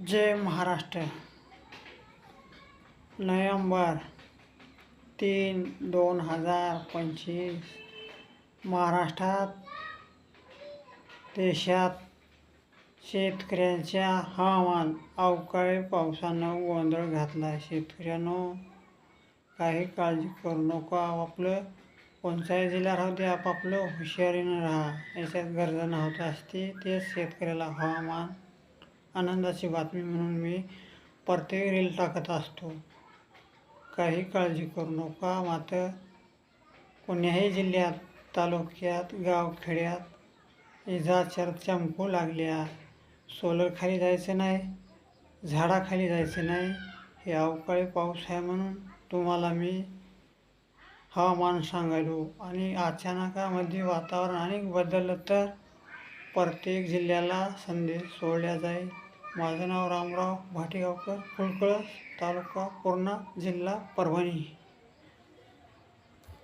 जय Maharashtra. November 3, 2025 महाराष्ट्रात देशात शेतकऱ्यांच्या हवामान अवकाळी पावसानं गोंधळ घातला. शेतकऱ्यांनो, काही काळजी करू नका. आपापलं कोणत्याही जिल्ह्यात राहू दे, आपापलं हुशारीनं राहा. याच्यात गर्जना होत असते. तेच शेतकऱ्याला हवामान आनंदाची बातमी म्हणून मी प्रत्येक रील टाकत असतो. काही काळजी करू नका. मात्र कोण्याही जिल्ह्यात, तालुक्यात, गावखेड्यात इजा चमकू लागल्या. सोलर खाली जायचं नाही, झाडाखाली जायचं नाही. हे अवकाळी पाऊस आहे म्हणून तुम्हाला मी हवामान सांगायलो. आणि अचानकामध्ये वातावरण अनेक बदललं तर प्रत्येक जिल्ह्याला संदेश सोडला जाईल. माझं नाव रामराव भाटेगावकर, फुलकळस तालुका, पूर्णा जिल्हा परभणी.